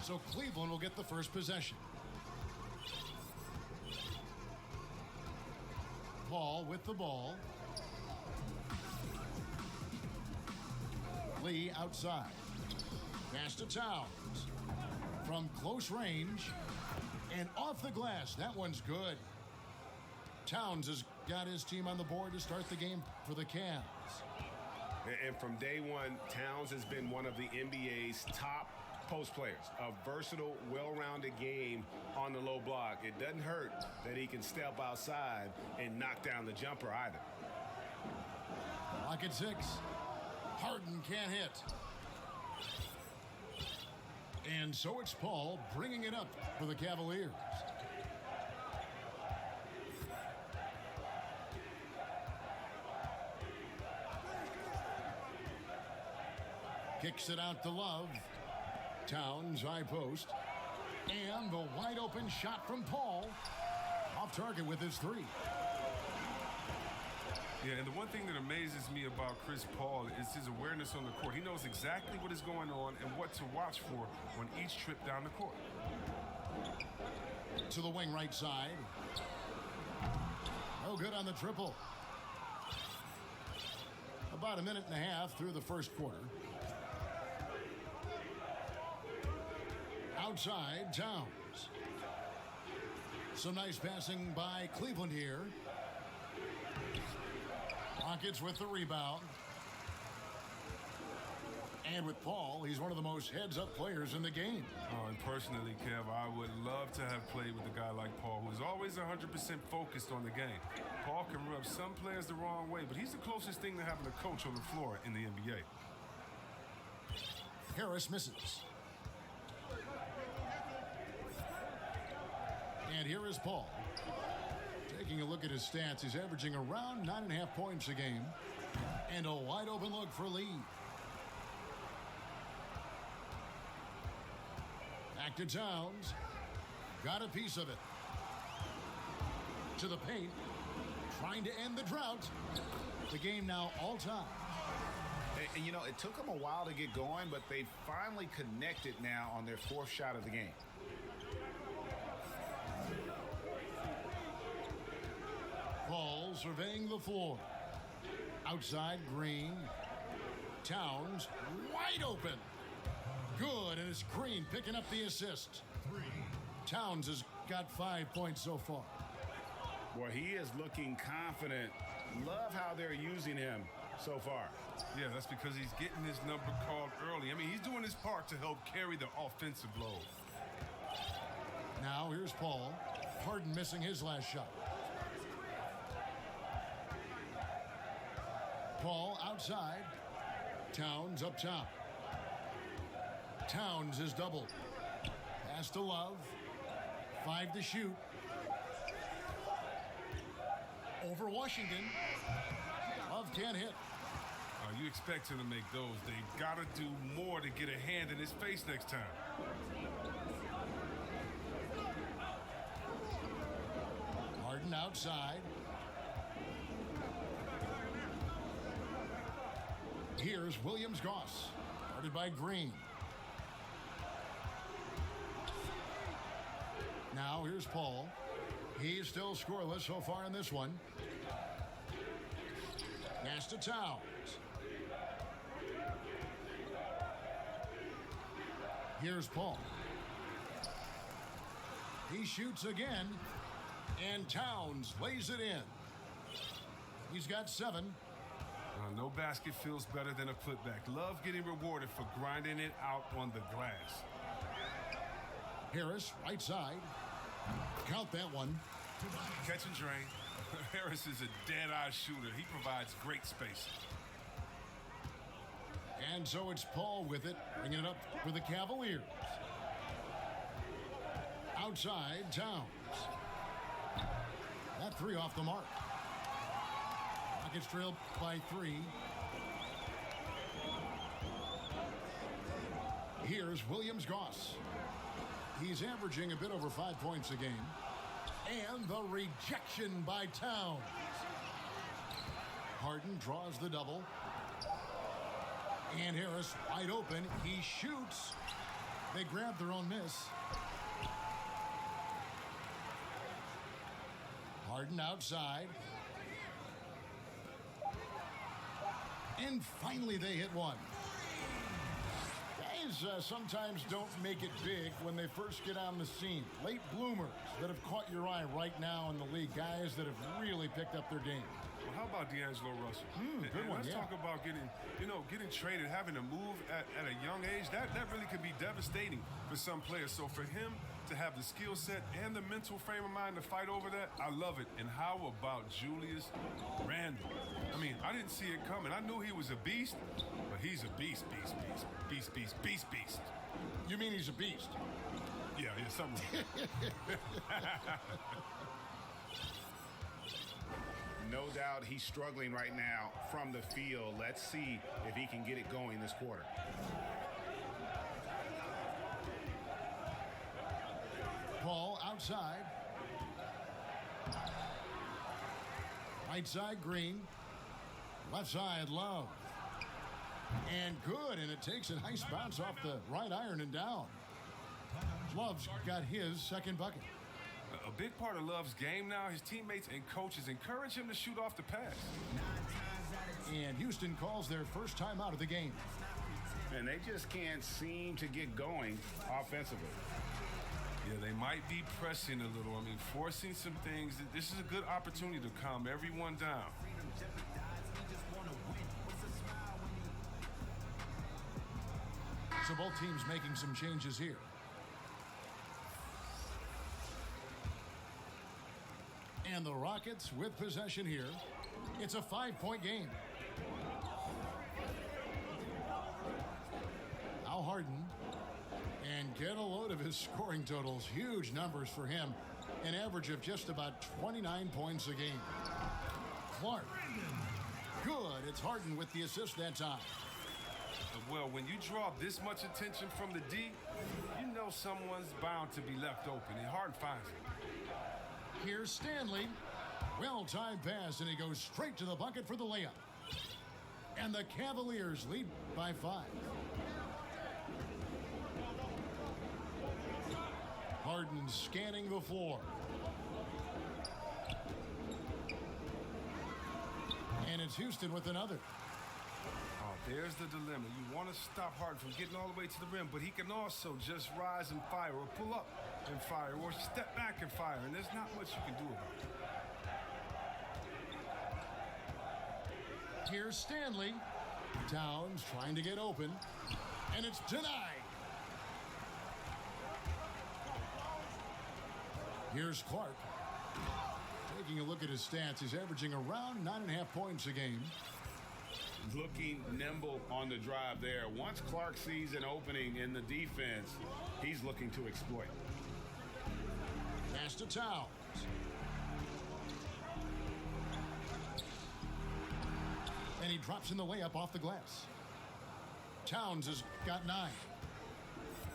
So Cleveland will get the first possession. Paul with the ball. Lee outside. Pass to Towns. From close range and off the glass. That one's good. Towns has got his team on the board to start the game for the Cavs. And from day one, Towns has been one of the NBA's top post players. A versatile, well-rounded game on the low block. It doesn't hurt that he can step outside and knock down the jumper either. Lock at 6. Harden can't hit. And so it's Paul bringing it up for the Cavaliers. Kicks it out to Love. Towns, high post. And the wide open shot from Paul. Off target with his 3. Yeah, and the one thing that amazes me about Chris Paul is his awareness on the court. He knows exactly what is going on and what to watch for on each trip down the court. To the wing right side. No good on the triple. About a minute and a half through the first quarter. Outside, Towns. Some nice passing by Cleveland here. Rockets with the rebound. And with Paul, he's one of the most heads-up players in the game. And personally, Kev, I would love to have played with a guy like Paul, who's always 100% focused on the game. Paul can rub some players the wrong way, but he's the closest thing to having a coach on the floor in the NBA. Harris misses. And here is Paul. Taking a look at his stats, he's averaging around 9.5 points a game. And a wide open look for Lee. Back to Towns. Got a piece of it. To the paint. Trying to end the drought. The game now all time. And you know, it took them a while to get going, but they finally connected now on their 4th shot of the game. Paul surveying the floor. Outside, Green. Towns, wide open. Good, and it's Green picking up the assist. 3. Towns has got 5 points so far. Well, he is looking confident. Love how they're using him so far. Yeah, that's because he's getting his number called early. I mean, he's doing his part to help carry the offensive load. Now here's Paul. Harden missing his last shot. Paul outside. Towns up top. Towns is doubled. Pass to Love. 5 to shoot. Over Washington. Love can't hit. You expect him to make those. They got to do more to get a hand in his face next time. Harden outside. Here's Williams-Goss, guarded by Green. Now here's Paul. He's still scoreless so far in this one. Pass to Towns. Here's Paul. He shoots again, and Towns lays it in. He's got 7. No basket feels better than a putback. Love getting rewarded for grinding it out on the glass. Harris, right side. Count that one. Catch and drain. Harris is a dead-eye shooter. He provides great space. And so it's Paul with it, bringing it up for the Cavaliers. Outside, Towns. That 3 off the mark. Rockets trailed by 3. Here's Williams-Goss. He's averaging a bit over 5 points a game. And the rejection by Towns. Harden draws the double. And Harris wide open. He shoots. They grabbed their own miss. Harden outside. And finally they hit one. Guys sometimes don't make it big when they first get on the scene. Late bloomers that have caught your eye right now in the league. Guys that have really picked up their game. Well, how about D'Angelo Russell? Good one, let's yeah. talk about getting traded, having to move at a young age. That really could be devastating for some players. So for him to have the skill set and the mental frame of mind to fight over that, I love it. And how about Julius Randle? I mean, I didn't see it coming. I knew he was a beast, but he's a beast. You mean he's a beast? Yeah, something like that. No doubt he's struggling right now from the field. Let's see if he can get it going this quarter. Ball outside. Right side, Green. Left side, Love. And good, and it takes a nice bounce off the right iron and down. Love's got his second bucket. A big part of Love's game now, his teammates and coaches encourage him to shoot off the pass. And Houston calls their first time out of the game. And they just can't seem to get going offensively. Yeah, they might be pressing a little. I mean, forcing some things. This is a good opportunity to calm everyone down. So both teams making some changes here. And the Rockets with possession here. It's a 5-point game. Now Harden. And get a load of his scoring totals. Huge numbers for him. An average of just about 29 points a game. Clark. Good. It's Harden with the assist that time. Well, when you draw this much attention from the D, you know someone's bound to be left open, and Harden finds it. Here's Stanley. Well-timed pass, and he goes straight to the bucket for the layup. And the Cavaliers lead by 5. Harden scanning the floor. And it's Houston with another. Oh, there's the dilemma. You want to stop Harden from getting all the way to the rim, but he can also just rise and fire, or pull up and fire, or step back and fire, and there's not much you can do about it. Here's Stanley. Towns trying to get open, and it's denied. Here's Clark. Taking a look at his stats, he's averaging around 9.5 points a game. Looking nimble on the drive there. Once Clark sees an opening in the defense, he's looking to exploit. Pass to Towns. And he drops in the layup off the glass. Towns has got 9.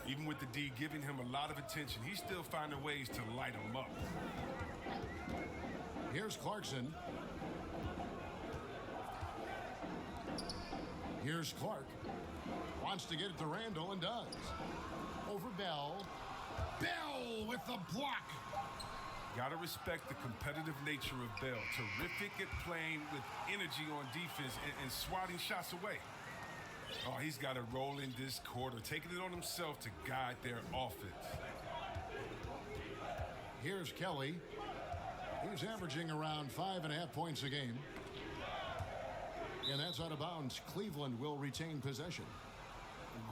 Even with the D giving him a lot of attention, he's still finding ways to light him up. Here's Clarkson. Here's Clark. Wants to get it to Randall and does. Over Bell. Bell with the block. Gotta respect the competitive nature of Bell. Terrific at playing with energy on defense and swatting shots away. Oh, he's got to roll in this quarter, taking it on himself to guide their offense. Here's Kelly. He's averaging around 5.5 points a game. And that's out of bounds. Cleveland will retain possession.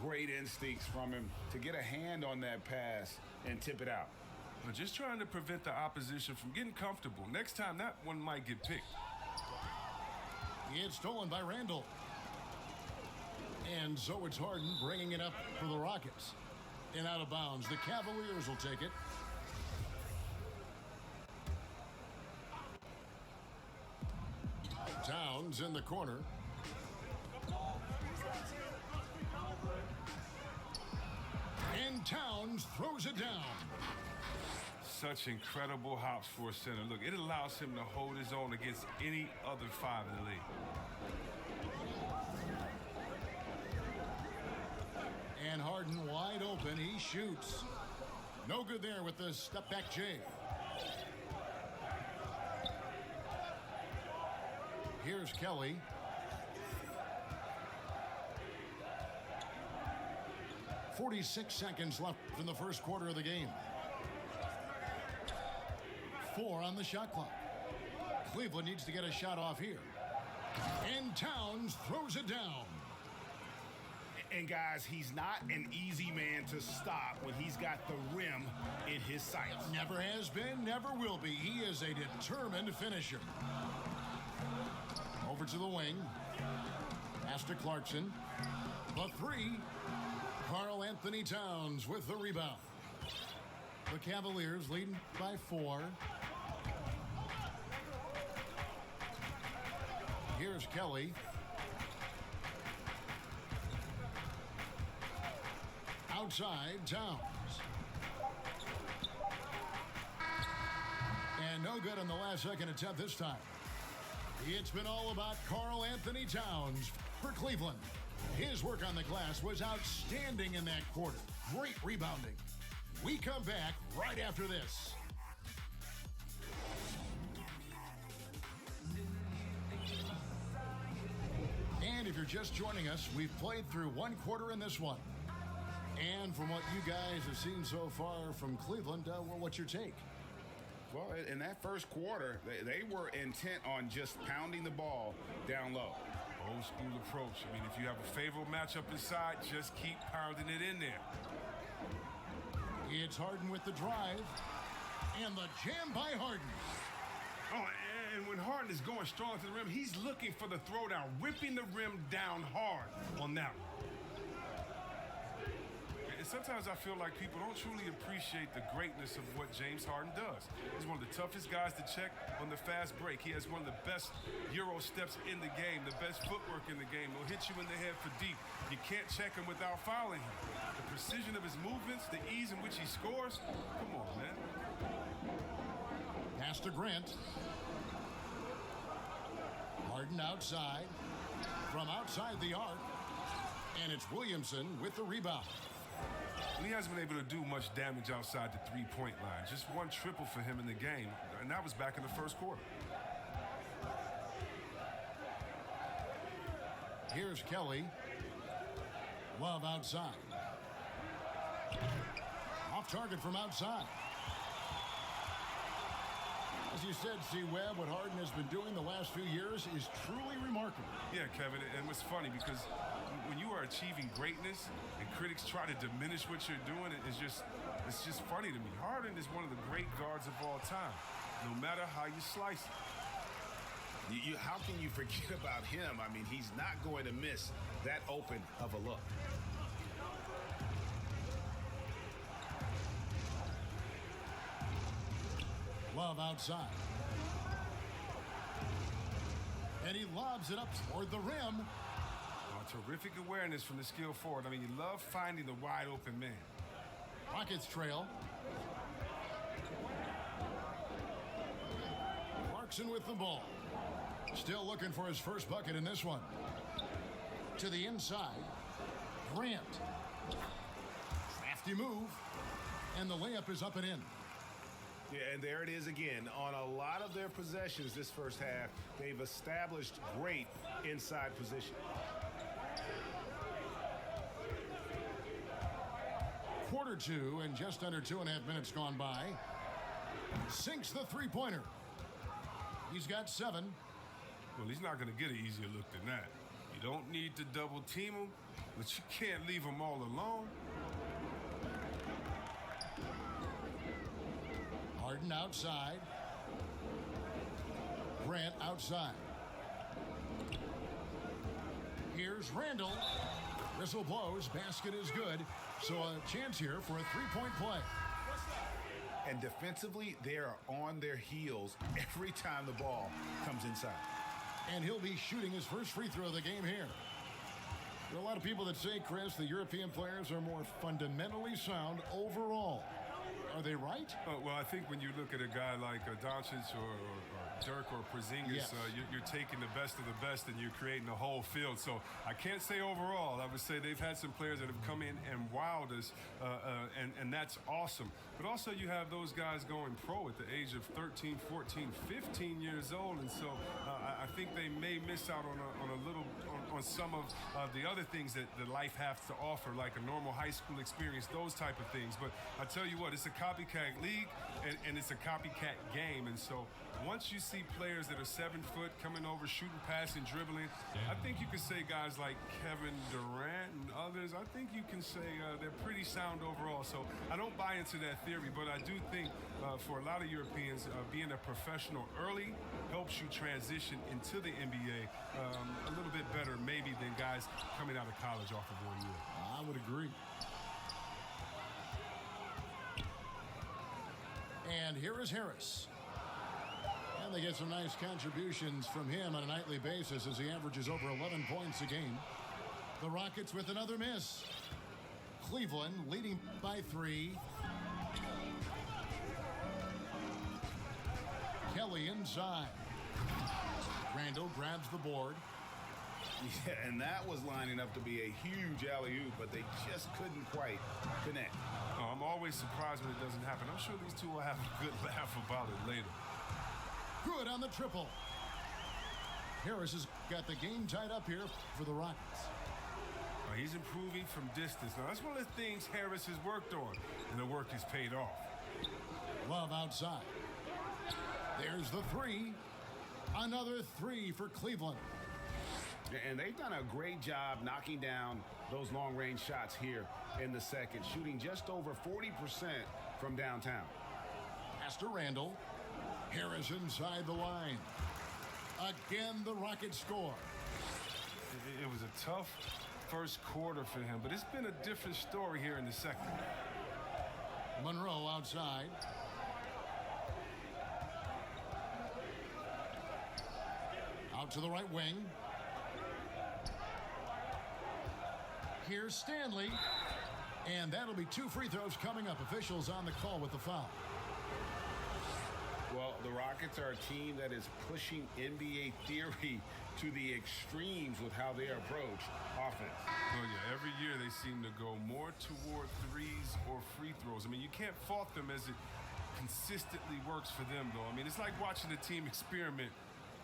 Great instincts from him to get a hand on that pass and tip it out. But just trying to prevent the opposition from getting comfortable. Next time, that one might get picked. It's stolen by Randall. And so it's Harden bringing it up for the Rockets. And out of bounds. The Cavaliers will take it. Towns in the corner. And Towns throws it down. Such incredible hops for a center. Look, it allows him to hold his own against any other 5 in the league. And Harden wide open. open. He shoots. No good there with the step back J. Here's Kelly. .46 seconds left in the first quarter of the game. 4 on the shot clock. Cleveland needs to get a shot off here. And Towns throws it down. And guys, he's not an easy man to stop when he's got the rim in his sights. Never has been, never will be. He is a determined finisher. Over to the wing. Pass to Clarkson. The three. Karl Anthony Towns with the rebound. The Cavaliers leading by 4. Here's Kelly. Outside, Towns. And no good on the last second attempt this time. It's been all about Karl Anthony Towns for Cleveland. His work on the glass was outstanding in that quarter. Great rebounding. We come back right after this. And if you're just joining us, we've played through one quarter in this one. And from what you guys have seen so far from Cleveland, well, what's your take? Well, in that first quarter, they were intent on just pounding the ball down low. Old school approach. I mean, if you have a favorable matchup inside, just keep pounding it in there. It's Harden with the drive. And the jam by Harden. Oh, and when Harden is going strong to the rim, he's looking for the throwdown, ripping the rim down hard on that one. And sometimes I feel like people don't truly appreciate the greatness of what James Harden does. He's one of the toughest guys to check on the fast break. He has one of the best Euro steps in the game, the best footwork in the game. He'll hit you in the head for deep. You can't check him without fouling him. The precision of his movements, the ease in which he scores. Come on, man. Pass to Grant. Harden outside. From outside the arc. And it's Williamson with the rebound. He hasn't been able to do much damage outside the three-point line. Just one triple for him in the game, and that was back in the first quarter. Here's Kelly. Love outside. Off target from outside. As you said, C. Webb, what Harden has been doing the last few years is truly remarkable. Yeah, Kevin, and it's funny because when you are achieving greatness and critics try to diminish what you're doing, it's just funny to me. Harden is one of the great guards of all time, no matter how you slice it. How can you forget about him? I mean, he's not going to miss that open of a look. Love outside. And he lobs it up toward the rim. Terrific awareness from the skill forward. I mean, you love finding the wide open man. Rockets trail. Clarkson with the ball. Still looking for his first bucket in this one. To the inside. Grant. Crafty move. And the layup is up and in. Yeah, and there it is again. On a lot of their possessions this first half, they've established great inside position. Quarter 2 and just under 2.5 minutes gone by. Sinks the three-pointer. He's got 7. Well, he's not going to get an easier look than that. You don't need to double team him, but you can't leave him all alone. Harden outside. Grant outside. Here's Randall. Whistle blows. Basket is good. So a chance here for a three-point play. And defensively, they are on their heels every time the ball comes inside. And he'll be shooting his first free throw of the game here. There are a lot of people that say, Chris, the European players are more fundamentally sound overall. Are they right? Well, I think when you look at a guy like Doncic or Dirk or Porzingis, Yes. You're taking the best of the best and you're creating a whole field. So I can't say overall. I would say they've had some players that have come in and wowed us, and that's awesome. But also you have those guys going pro at the age of 13, 14, 15 years old, and so I think they may miss out on some of the other things that life has to offer, like a normal high school experience, those type of things. But I tell you what, it's a copycat league and it's a copycat game, and so once you see players that are 7 foot coming over, shooting, passing, dribbling, I think you can say guys like Kevin Durant and others, I think you can say they're pretty sound overall. So I don't buy into that theory, but I do think for a lot of Europeans, being a professional early helps you transition into the NBA a little bit better maybe than guys coming out of college off of 1 year. I would agree. And here is Harris. And they get some nice contributions from him on a nightly basis as he averages over 11 points a game. The Rockets with another miss. Cleveland leading by 3. Kelly inside. Randall grabs the board. Yeah, and that was lining up to be a huge alley-oop, but they just couldn't quite connect. Oh, I'm always surprised when it doesn't happen. I'm sure these two will have a good laugh about it later. Good on the triple. Harris has got the game tied up here for the Rockets. He's improving from distance. Now, that's one of the things Harris has worked on, and the work has paid off. Love outside. There's the 3. Another 3 for Cleveland. And they've done a great job knocking down those long-range shots here in the second, shooting just over 40% from downtown. Pass to Randall. Harris inside the line. Again, the Rockets score. It was a tough first quarter for him, but it's been a different story here in the second. Monroe outside. Out to the right wing. Here's Stanley. And that'll be 2 free throws coming up. Officials on the call with the foul. Well, the Rockets are a team that is pushing NBA theory to the extremes with how they approach offense. Oh, yeah, every year they seem to go more toward threes or free throws. I mean, you can't fault them as it consistently works for them, though. I mean, it's like watching a team experiment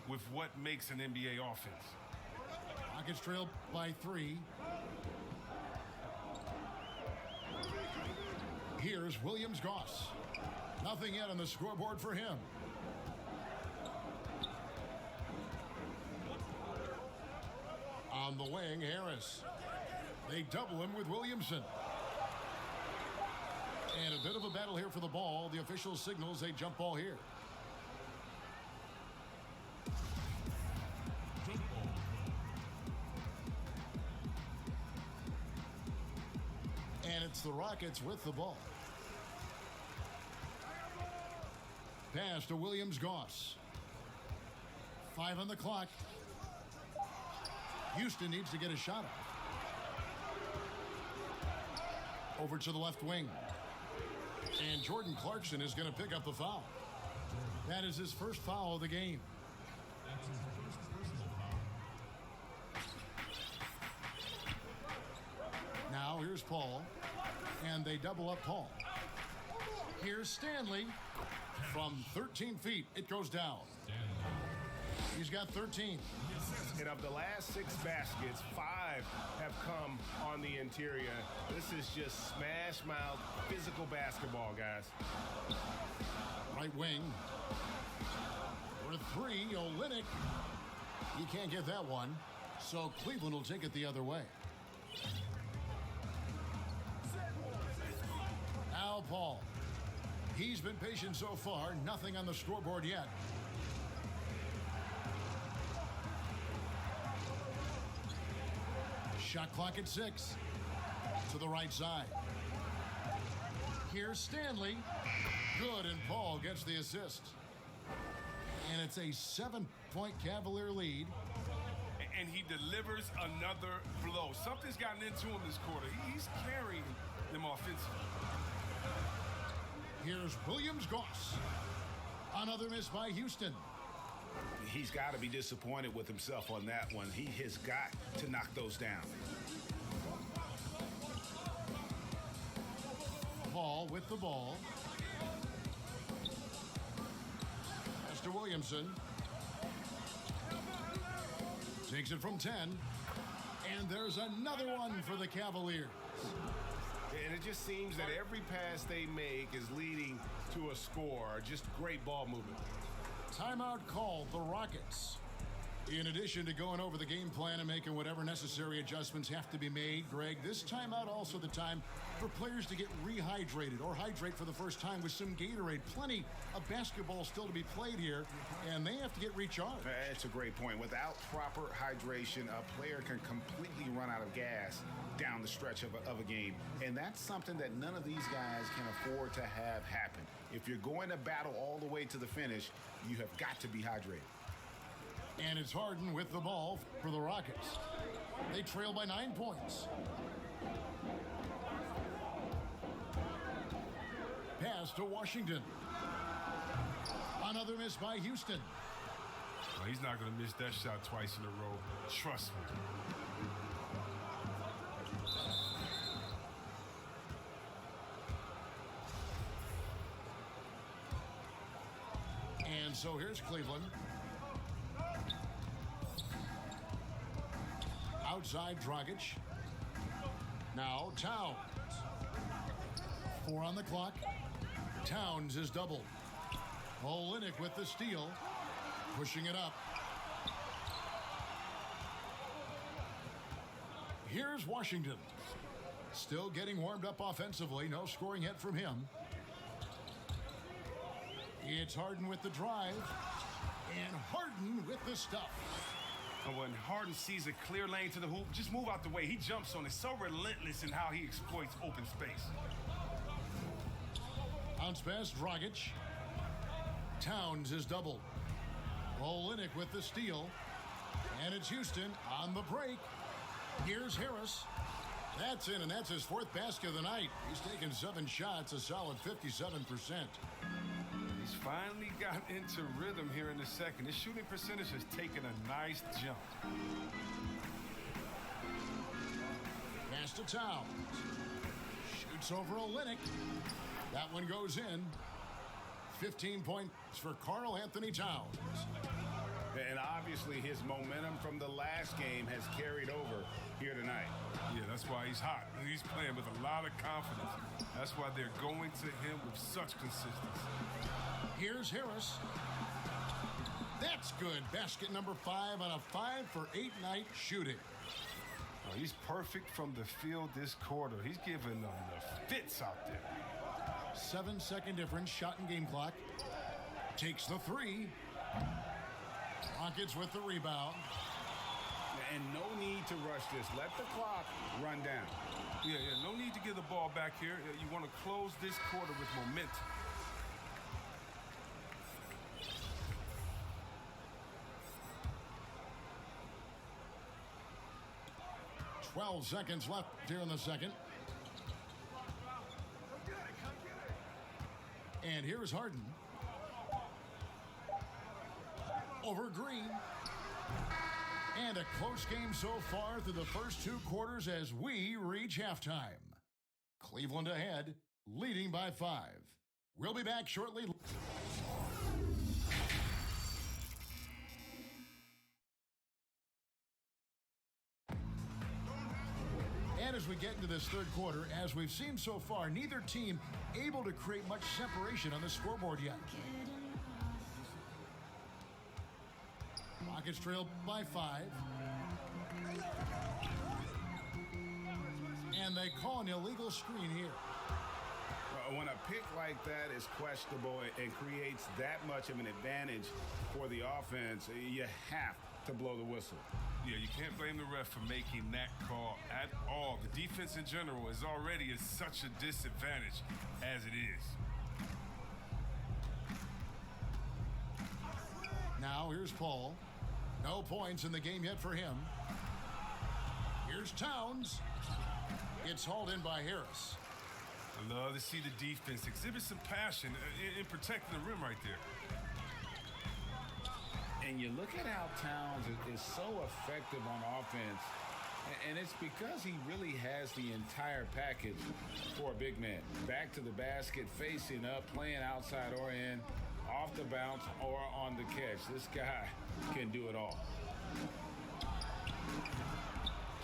with what makes an NBA offense. Rockets trail by 3. Here's Williams-Goss. Nothing yet on the scoreboard for him. On the wing, Harris. They double him with Williamson. And a bit of a battle here for the ball. The official signals a jump ball here. And it's the Rockets with the ball. Pass to Williams-Goss. 5 on the clock. Houston needs to get a shot off. Over to the left wing. And Jordan Clarkson is going to pick up the foul. That is his first foul of the game. Now here's Paul. And they double up Paul. Here's Stanley. From 13 feet, it goes down. He's got 13. And of the last 6 baskets, 5 have come on the interior. This is just smash mouth physical basketball, guys. Right wing. For 3, Olynyk. He can't get that one. So Cleveland will take it the other way. Al Paul. He's been patient so far. Nothing on the scoreboard yet. Shot clock at 6. To the right side. Here's Stanley. Good, and Paul gets the assist. And it's a 7-point Cavalier lead. And he delivers another blow. Something's gotten into him this quarter. He's carrying them offensively. Here's Williams-Goss. Another miss by Houston. He's got to be disappointed with himself on that one. He has got to knock those down. Hall with the ball. Pass to Williamson. Takes it from 10. And there's another one for the Cavaliers. And it just seems that every pass they make is leading to a score. Just great ball movement. Timeout called, the Rockets. In addition to going over the game plan and making whatever necessary adjustments have to be made, Greg, this timeout also the time for players to get rehydrated or hydrate for the first time with some Gatorade. Plenty of basketball still to be played here, and they have to get recharged. That's a great point. Without proper hydration, a player can completely run out of gas down the stretch of a game. And that's something that none of these guys can afford to have happen. If you're going to battle all the way to the finish, you have got to be hydrated. And it's Harden with the ball for the Rockets. They trail by 9 points. Pass to Washington. Another miss by Houston. Well, he's not going to miss that shot twice in a row. Trust me. And so here's Cleveland. Outside Dragic. Now Towns. 4 on the clock. Towns is doubled. Olynyk with the steal. Pushing it up. Here's Washington. Still getting warmed up offensively. No scoring yet from him. It's Harden with the drive. And Harden with the stuff. And when Harden sees a clear lane to the hoop, just move out the way. He jumps on it. So relentless in how he exploits open space. Bounce pass, Dragic. Towns is doubled. Olynyk with the steal. And it's Houston on the break. Here's Harris. That's in, and that's his 4th basket of the night. He's taken 7 shots, a solid 57%. He's finally got into rhythm here in the second. His shooting percentage has taken a nice jump. Pass to Towns. Shoots over Olynyk. That one goes in. 15 points for Karl Anthony Towns. And obviously his momentum from the last game has carried over here tonight. Yeah, that's why he's hot. He's playing with a lot of confidence. That's why they're going to him with such consistency. Here's Harris. That's good. Basket number 5 on a 5 for 8 night shooting. Well, he's perfect from the field this quarter. He's giving them the fits out there. 7-second difference, shot and game clock. Takes the 3. Rockets with the rebound. And no need to rush this. Let the clock run down. Yeah, no need to give the ball back here. You want to close this quarter with momentum. 12 seconds left here in the second. And here's Harden. Over Green. And a close game so far through the first 2 quarters as we reach halftime. Cleveland ahead, leading by 5. We'll be back shortly. And as we get into this third quarter, as we've seen so far, neither team able to create much separation on the scoreboard yet. Rockets trail by 5. And they call an illegal screen here. When a pick like that is questionable and creates that much of an advantage for the offense, you have to blow the whistle. Yeah, you can't blame the ref for making that call at all. The defense in general is already at such a disadvantage as it is. Now here's Paul. No points in the game yet for him. Here's Towns. It's hauled in by Harris. I love to see the defense exhibit some passion in protecting the rim right there. And you look at how Towns is so effective on offense, and it's because he really has the entire package for a big man. Back to the basket, facing up, playing outside or in, off the bounce or on the catch. This guy can do it all.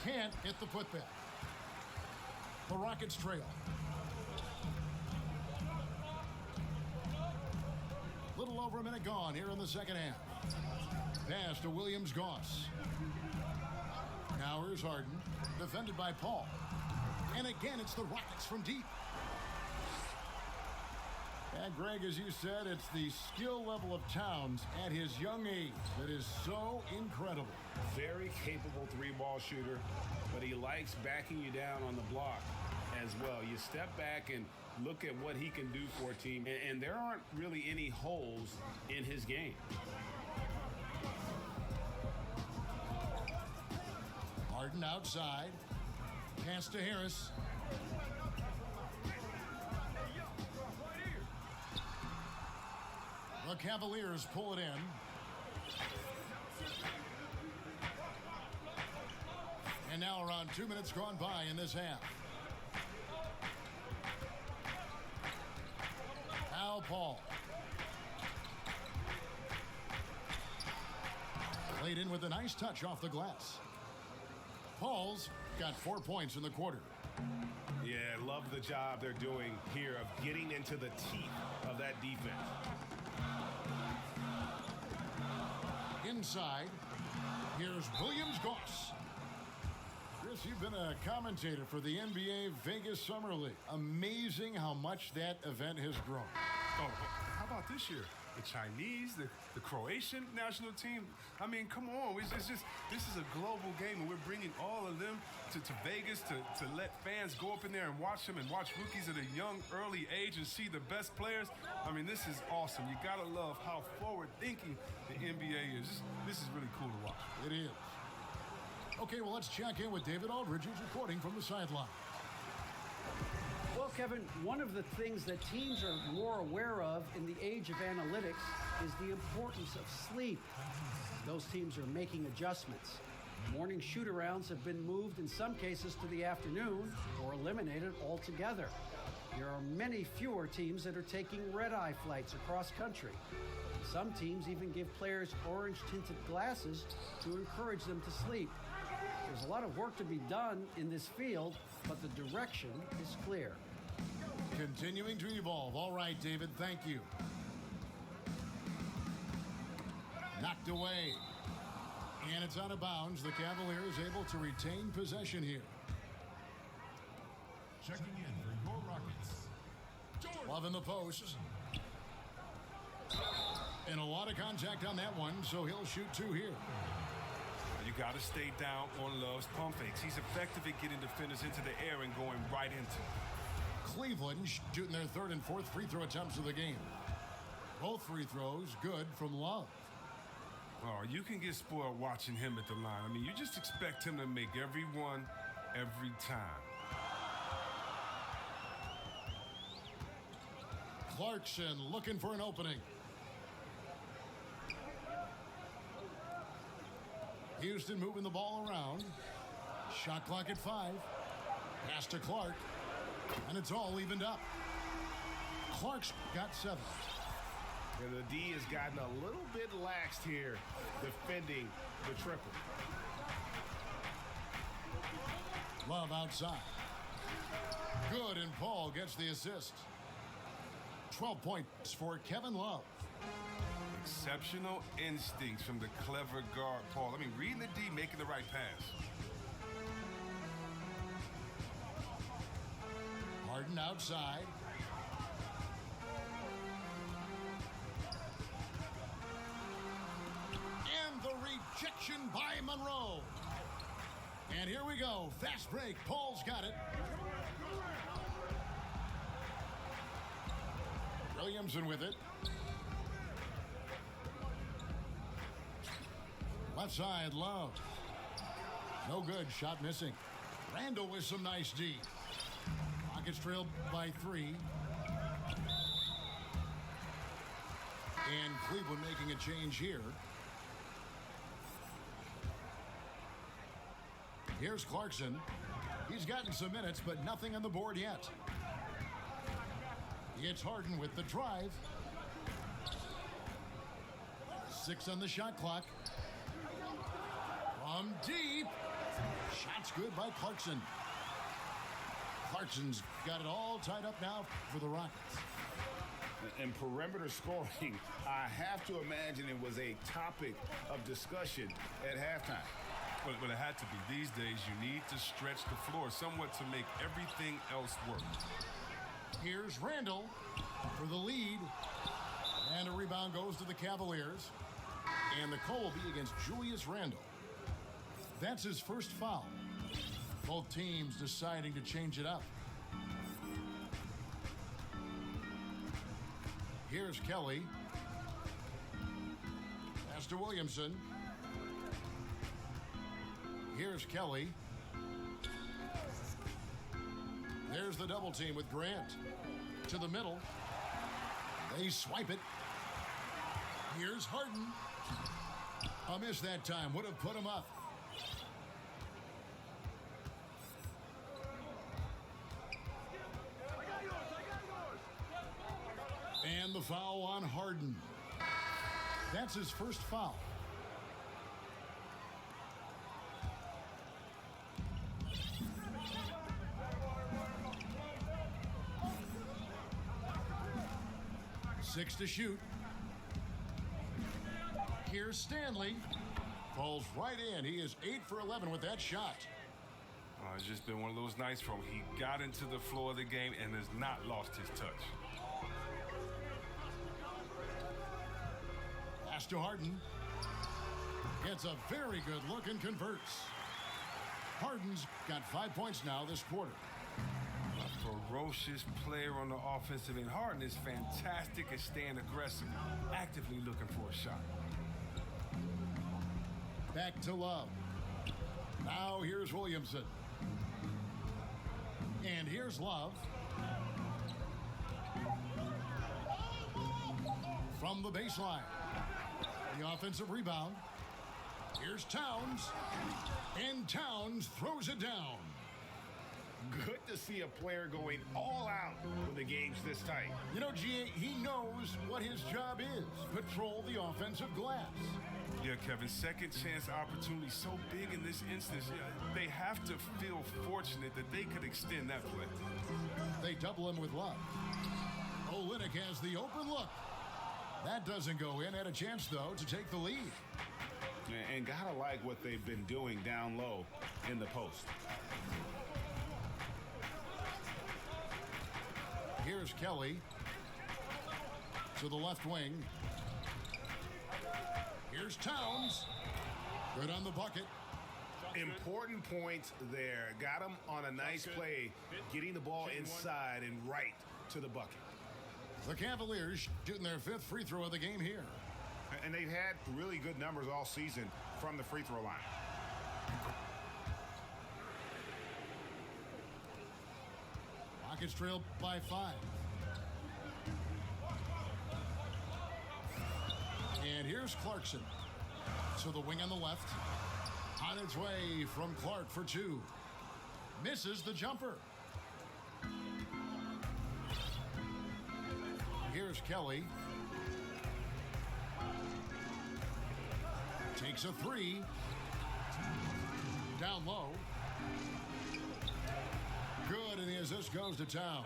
Can't hit the putback. The Rockets trail. Little over a minute gone here in the second half. Pass to Williams-Goss. Now here's Harden, defended by Paul. And again, it's the Rockets from deep. And Greg, as you said, it's the skill level of Towns at his young age that is so incredible. Very capable three-ball shooter, but he likes backing you down on the block as well. You step back and look at what he can do for a team, and there aren't really any holes in his game. Harden outside. Pass to Harris. The Cavaliers pull it in. And now around 2 minutes gone by in this half. Al Paul. Played in with a nice touch off the glass. Paul's got 4 points in the quarter. Yeah, love the job they're doing here of getting into the teeth of that defense. Inside, here's Williams-Goss. Chris, you've been a commentator for the NBA Vegas Summer League. Amazing how much that event has grown. Oh, how about this year? The Chinese, the Croatian national team. I mean, come on. This is a global game, and we're bringing all of them to Vegas to let fans go up in there and watch them and watch rookies at a young, early age and see the best players. I mean, this is awesome. You got to love how forward-thinking the NBA is. This is really cool to watch. It is. Okay, well, let's check in with David Aldridge, who's reporting from the sideline. Well, Kevin, one of the things that teams are more aware of in the age of analytics is the importance of sleep. Those teams are making adjustments. Morning shoot-arounds have been moved in some cases to the afternoon or eliminated altogether. There are many fewer teams that are taking red-eye flights across country. Some teams even give players orange-tinted glasses to encourage them to sleep. There's a lot of work to be done in this field, but the direction is clear. Continuing to evolve. All right, David, thank you. Knocked away. And it's out of bounds. The Cavaliers able to retain possession here. Checking in for your Rockets. Love in the post. And a lot of contact on that one, so he'll shoot two here. You got to stay down on Love's pump fakes. He's effective at getting defenders into the air and going right into it. Cleveland shooting their third and fourth free throw attempts of the game. Both free throws good from Love. Oh, you can get spoiled watching him at the line. I mean, you just expect him to make every one, every time. Clarkson looking for an opening. Houston moving the ball around. Shot clock at 5. Pass to Clark. And it's all evened up. Clark's got 7. And the D has gotten a little bit laxed here defending the triple. Love outside. Good, and Paul gets the assist. 12 points for Kevin Love. Exceptional instincts from the clever guard, Paul. I mean, reading the D, making the right pass. Harden outside. And the rejection by Monroe. And here we go. Fast break. Paul's got it. Williamson with it. Left side, Love. No good. Shot missing. Randall with some nice D. Clock Rockets trail by 3. And Cleveland making a change here. Here's Clarkson. He's gotten some minutes, but nothing on the board yet. It's Harden with the drive. 6 on the shot clock. From deep. Shot's good by Clarkson. Clarkson's got it all tied up now for the Rockets. And perimeter scoring, I have to imagine it was a topic of discussion at halftime. But it had to be. These days, you need to stretch the floor somewhat to make everything else work. Here's Randall for the lead. And a rebound goes to the Cavaliers. And the call will be against Julius Randle. That's his first foul. Both teams deciding to change it up. Here's Kelly. Pass to Williamson. Here's Kelly. There's the double team with Grant. To the middle. They swipe it. Here's Harden. A miss that time. Would have put him up. And the foul on Harden. That's his first foul. Six to shoot. Here's Stanley. Falls right in. He is 8 for 11 with that shot. It's just been one of those nights from he got into the floor of the game and has not lost his touch. Pass to Harden. Gets a very good look and converts. Harden's got 5 points now this quarter. A ferocious player on the offensive end. Harden is fantastic at staying aggressive, actively looking for a shot. Back to Love. Now here's Williamson. And here's Love. From the baseline. The offensive rebound. Here's Towns. And Towns throws it down. Good to see a player going all out when the game's this tight. You know, G.A., he knows what his job is. Patrol the offensive glass. Yeah, Kevin, second chance opportunity so big in this instance. They have to feel fortunate that they could extend that play. They double him with Love. Olynyk has the open look. That doesn't go in. Had a chance, though, to take the lead. And gotta like what they've been doing down low in the post. Here's Kelly to the left wing. Here's Towns. Good on the bucket. Important points there. Got him on a nice play, getting the ball inside and right to the bucket. The Cavaliers shooting their 5th free throw of the game here. And they've had really good numbers all season from the free throw line. Rockets trail by 5. And here's Clarkson. So the wing on the left. On its way from Clark for 2. Misses the jumper. Here's Kelly. Takes a 3. Down low. Good, and the assist goes to Towns.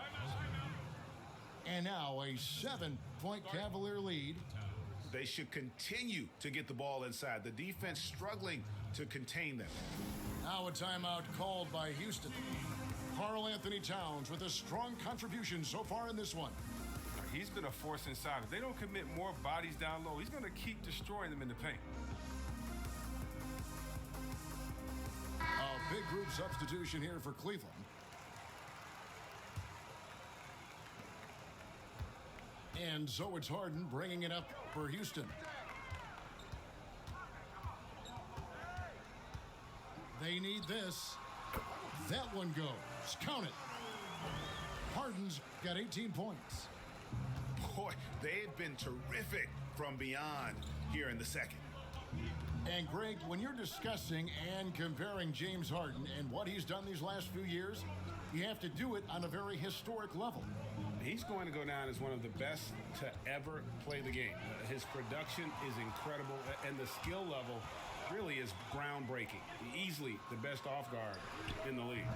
And now a 7-point Cavalier lead. They should continue to get the ball inside. The defense struggling to contain them. Now a timeout called by Houston. Karl Anthony Towns with a strong contribution so far in this one. He's been a force inside. If they don't commit more bodies down low, he's going to keep destroying them in the paint. A big group substitution here for Cleveland. And so it's Harden bringing it up for Houston. They need this. That one goes. Count it. Harden's got 18 points. Boy, they've been terrific from beyond here in the second. And Greg, when you're discussing and comparing James Harden and what he's done these last few years, you have to do it on a very historic level. He's going to go down as one of the best to ever play the game. His production is incredible, and the skill level really is groundbreaking. Easily the best off guard in the league.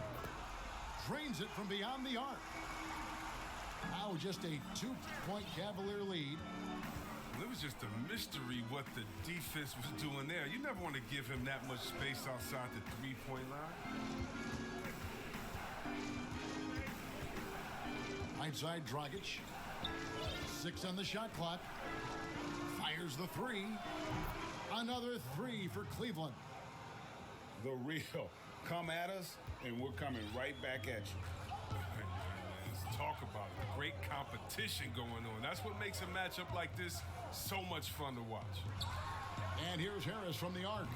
Drains it from beyond the arc. Now just a 2-point Cavalier lead. It was just a mystery what the defense was doing there. You never want to give him that much space outside the three-point line. Outside Dragic. 6 on the shot clock. Fires the 3. Another 3 for Cleveland. The real. Come at us, and we're coming right back at you. Let's talk about it. Great competition going on. That's what makes a matchup like this so much fun to watch. And here's Harris from the arc.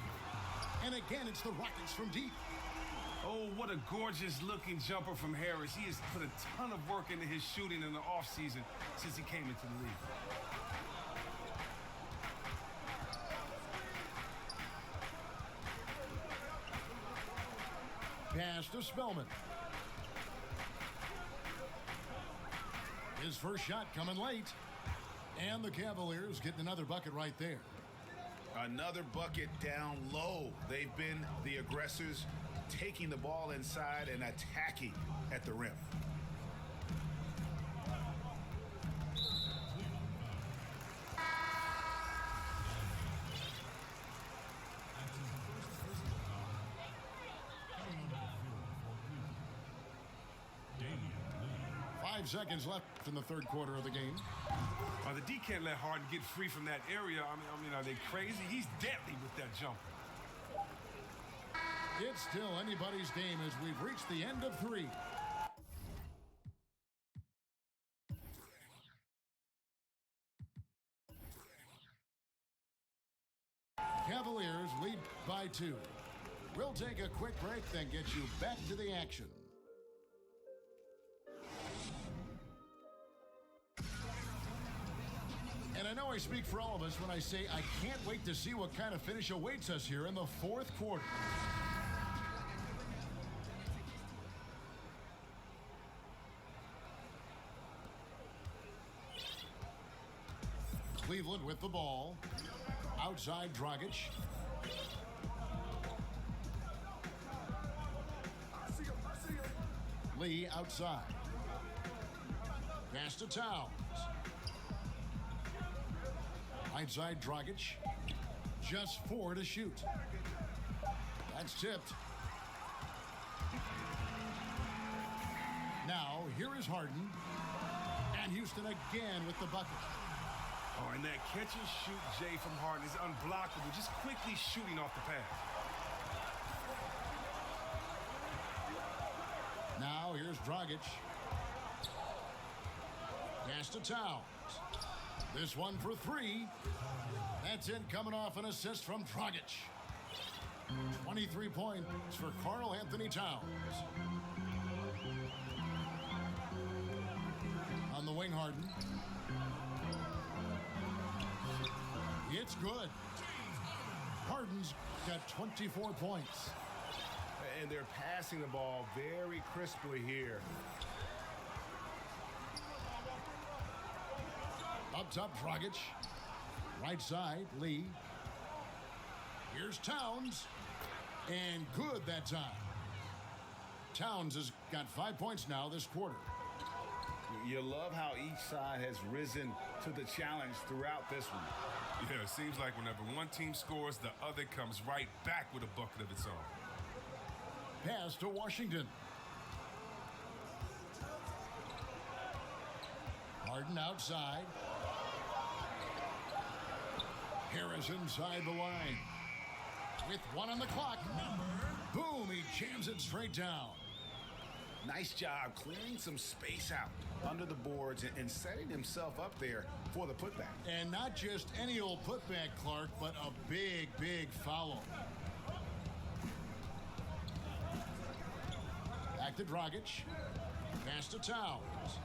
And again, it's the Rockets from deep. Oh, what a gorgeous-looking jumper from Harris. He has put a ton of work into his shooting in the offseason since he came into the league. Pass to Spellman. His first shot coming late. And the Cavaliers getting another bucket right there. Another bucket down low. They've been the aggressors, taking the ball inside and attacking at the rim. Five seconds left in the third quarter of the game. The D can't let Harden get free from that area. I mean, are they crazy? He's deadly with that jumper. It's still anybody's game as we've reached the end of 3. Cavaliers lead by 2. We'll take a quick break, then get you back to the action. And I know I speak for all of us when I say I can't wait to see what kind of finish awaits us here in the fourth quarter. Cleveland with the ball. Outside Dragic. Lee outside. Pass to Towns. Outside Dragic. Just 4 to shoot. That's tipped. Now, here is Harden. And Houston again with the bucket. Oh, and that catch and shoot Jay from Harden is unblockable. Just quickly shooting off the pass. Now, here's Dragic. Pass to Towns. This one for 3. That's in, coming off an assist from Dragic. 23 points for Karl Anthony Towns. On the wing, Harden. It's good. Harden's got 24 points. And they're passing the ball very crisply here. Up top, Dragic. Right side, Lee. Here's Towns. And good that time. Towns has got 5 points now this quarter. You love how each side has risen to the challenge throughout this one. Yeah, it seems like whenever one team scores, the other comes right back with a bucket of its own. Pass to Washington. Harden outside. Harris inside the line. With 1 on the clock. Boom, he jams it straight down. Nice job clearing some space out under the boards and setting himself up there for the putback. And not just any old putback, Clark, but a big, big foul. Back to Dragic. Pass to Towns.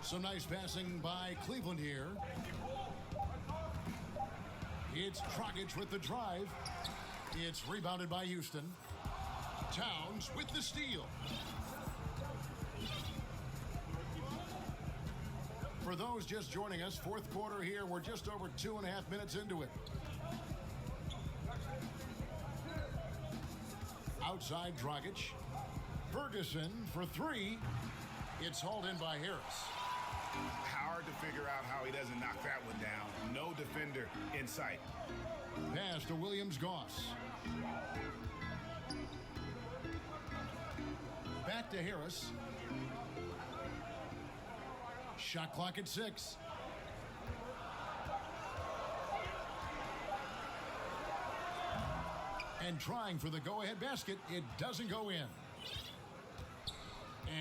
Some nice passing by Cleveland here. It's Dragic with the drive. It's rebounded by Houston. Towns with the steal. For those just joining us, fourth quarter here. We're just over 2.5 minutes into it. Outside Dragic. Ferguson for three. It's hauled in by Harris. Hard to figure out how he doesn't knock that one down. No defender in sight. Pass to Williams-Goss. Back to Harris. Shot clock at 6. And trying for the go-ahead basket, it doesn't go in.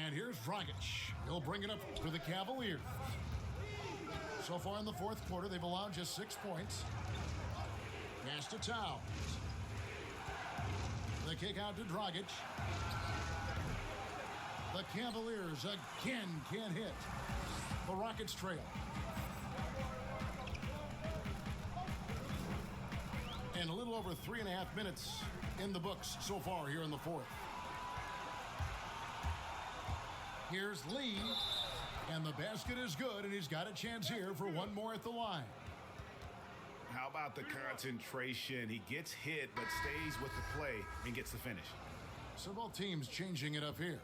And here's Dragic. He'll bring it up for the Cavaliers. So far in the fourth quarter, they've allowed just 6 points. Pass to Towns. The kick out to Dragic. The Cavaliers again can't hit. The Rockets trail. And a little over 3.5 minutes in the books so far here in the fourth. Here's Lee, and the basket is good, and he's got a chance here for one more at the line. How about the concentration? He gets hit, but stays with the play and gets the finish. So both teams changing it up here.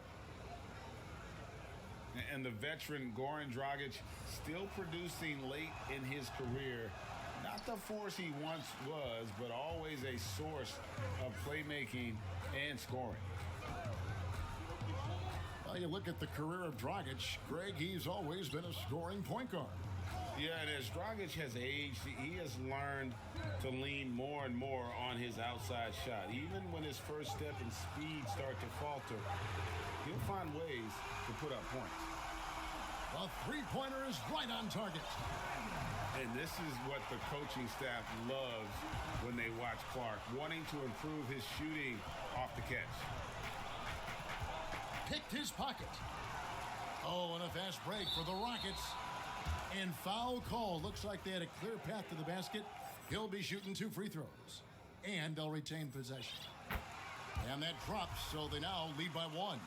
And the veteran Goran Dragic still producing late in his career. Not the force he once was, but always a source of playmaking and scoring. Well, you look at the career of Dragic, Greg, he's always been a scoring point guard. Yeah, and as Dragic has aged, he has learned to lean more and more on his outside shot. Even when his first step and speed start to falter, he'll find ways to put up points. The three-pointer is right on target. And this is what the coaching staff loves when they watch Clark, wanting to improve his shooting off the catch. Picked his pocket. Oh, and a fast break for the Rockets. And foul call. Looks like they had a clear path to the basket. He'll be shooting 2 free throws. And they'll retain possession. And that drops, so they now lead by 1.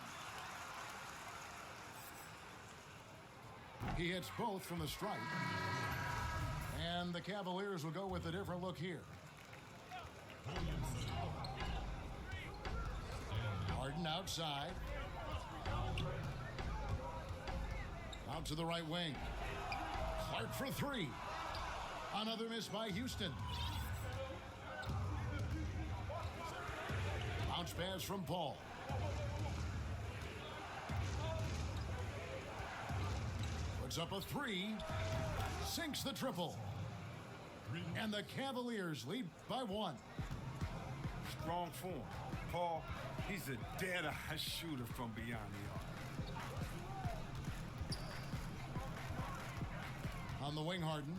He hits both from the stripe. And the Cavaliers will go with a different look here. Harden outside. Out to the right wing. Clark for 3. Another miss by Houston. Bounce pass from Paul. Puts up a 3. Sinks the triple. And the Cavaliers lead by 1. Strong form. Paul, he's a dead-eye shooter from beyond the arc. On the wing, Harden.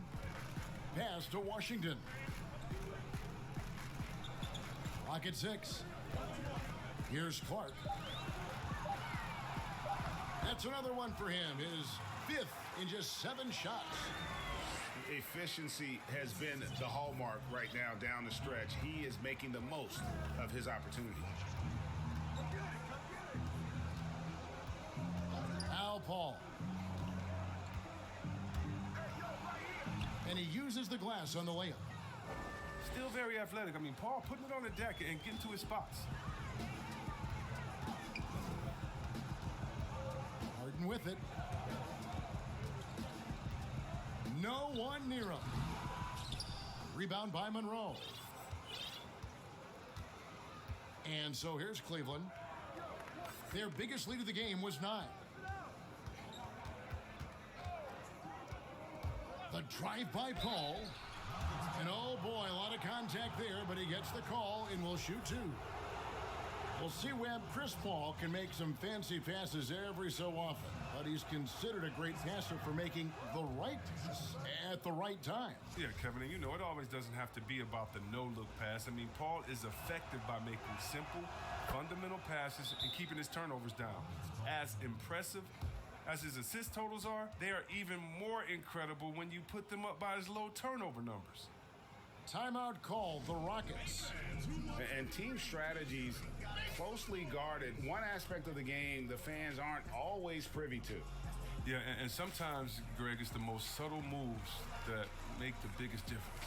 Pass to Washington. Rocket 6. Here's Clark. That's another one for him. His 5th in just 7 shots. Efficiency has been the hallmark right now down the stretch. He is making the most of his opportunity. Al Paul. And he uses the glass on the layup. Still very athletic. I mean, Paul putting it on the deck and getting to his spots. Harden with it. No one near him. Rebound by Monroe. And so here's Cleveland. Their biggest lead of the game was 9. The drive by Paul. And oh boy, a lot of contact there, but he gets the call and will shoot 2. Well, C-Web, Chris Paul can make some fancy passes every so often, but he's considered a great passer for making the right pass at the right time. Yeah, Kevin, and you know, it always doesn't have to be about the no-look pass. I mean, Paul is effective by making simple, fundamental passes and keeping his turnovers down. As impressive as his assist totals are, they are even more incredible when you put them up by his low turnover numbers. Timeout called the Rockets. And team strategies closely guarded. One aspect of the game the fans aren't always privy to. Yeah, and sometimes, Greg, it's the most subtle moves that make the biggest difference.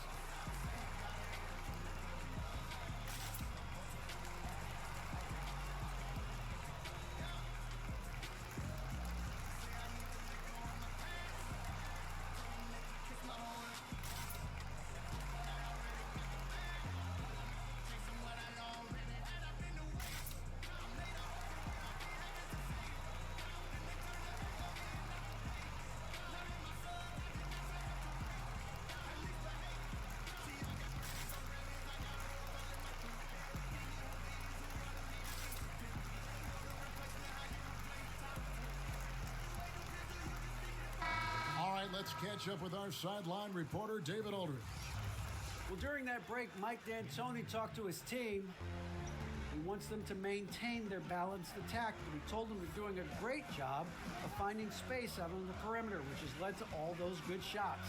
Let's catch up with our sideline reporter, David Aldridge. Well, during that break, Mike D'Antoni talked to his team. He wants them to maintain their balanced attack, but he told them they're doing a great job of finding space out on the perimeter, which has led to all those good shots.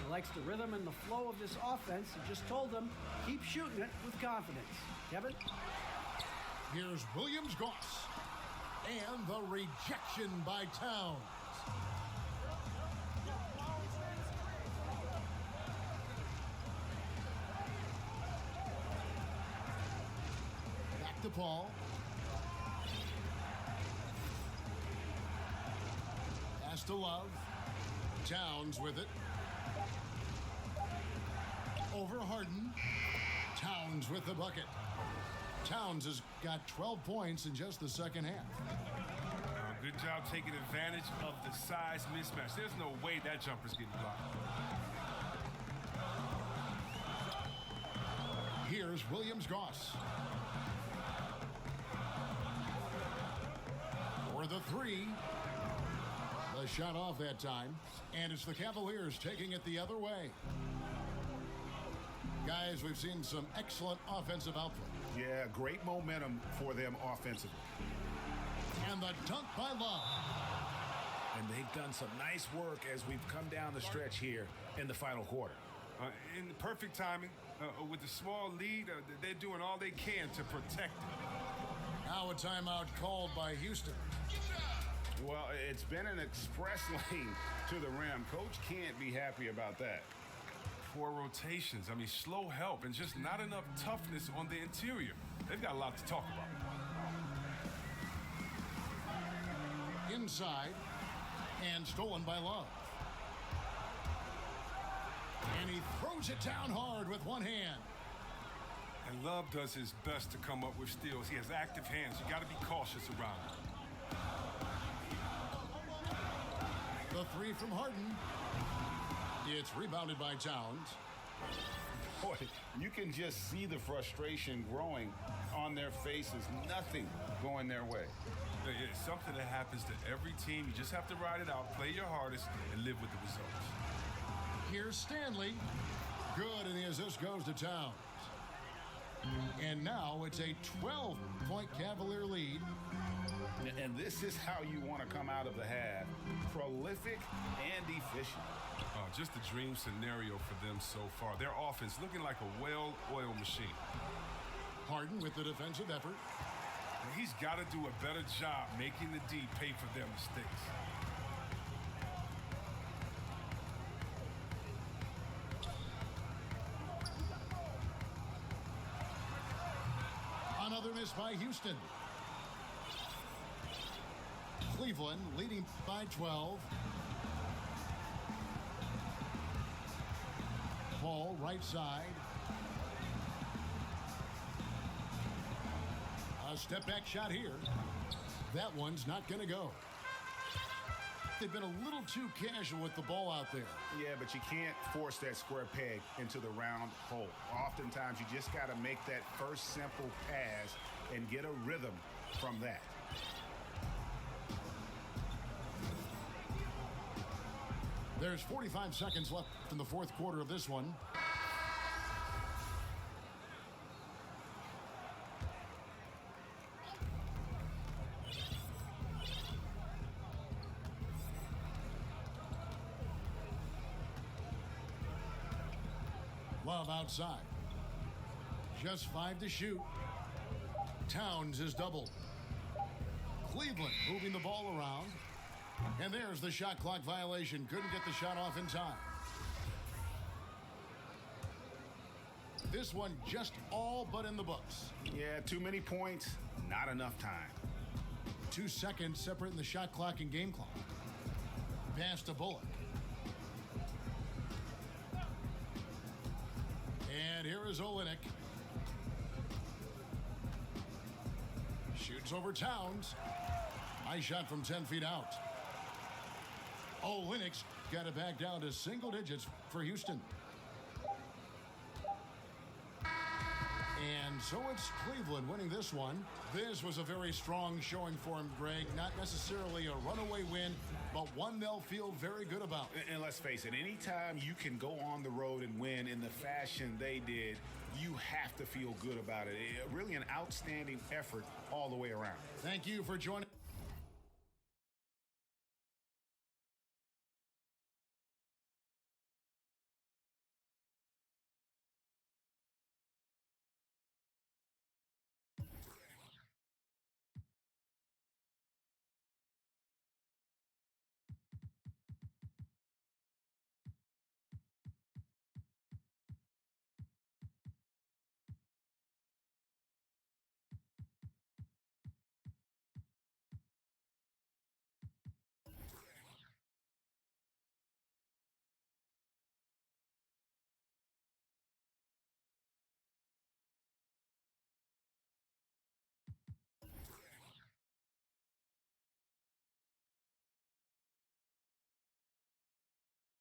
He likes the rhythm and the flow of this offense. He just told them, keep shooting it with confidence. Kevin? Here's Williams-Goss. And the rejection by Towns. To Paul. Pass to Love. Towns with it. Over Harden. Towns with the bucket. Towns has got 12 points in just the second half. Good job taking advantage of the size mismatch. There's no way that jumper's getting blocked. Here's Williams-Goss. For the three. The shot off that time. And it's the Cavaliers taking it the other way. Guys, we've seen some excellent offensive output. Yeah, great momentum for them offensively. And the dunk by Love. And they've done some nice work as we've come down the stretch here in the final quarter. In perfect timing, with the small lead, they're doing all they can to protect it. Now a timeout called by Houston. Well, it's been an express lane to the rim. Coach can't be happy about that. Poor rotations. I mean, slow help and just not enough toughness on the interior. They've got a lot to talk about. Inside and stolen by Love. And he throws it down hard with one hand. And Love does his best to come up with steals. He has active hands. You got to be cautious around him. The three from Harden. It's rebounded by Towns. Boy, you can just see the frustration growing on their faces. Nothing going their way. It's something that happens to every team. You just have to ride it out, play your hardest, and live with the results. Here's Stanley. Good, and the assist goes to Towns. And now it's a 12-point Cavalier lead. And this is how you want to come out of the half. Prolific and efficient. Just a dream scenario for them so far. Their offense looking like a well-oiled machine. Harden with the defensive effort. He's got to do a better job making the D pay for their mistakes. Another miss by Houston. Cleveland leading by 12. Paul right side. A step back shot here. That one's not going to go. They've been a little too casual with the ball out there. Yeah, but you can't force that square peg into the round hole. Oftentimes, you just got to make that first simple pass and get a rhythm from that. There's 45 seconds left in the fourth quarter of this one. Love outside. Just 5 to shoot. Towns is doubled. Cleveland moving the ball around. And there's the shot clock violation. Couldn't get the shot off in time. This one just all but in the books. Yeah, too many points, not enough time. 2 seconds separating the shot clock and game clock. Pass to Bullock. And here is Olynyk. Shoots over Towns. Nice shot from 10 feet out. Olynyk's got it back down to single digits for Houston. And so it's Cleveland winning this one. This was a very strong showing for him, Greg. Not necessarily a runaway win, but one they'll feel very good about. And let's face it, anytime you can go on the road and win in the fashion they did, you have to feel good about it. Really an outstanding effort all the way around. Thank you for joining.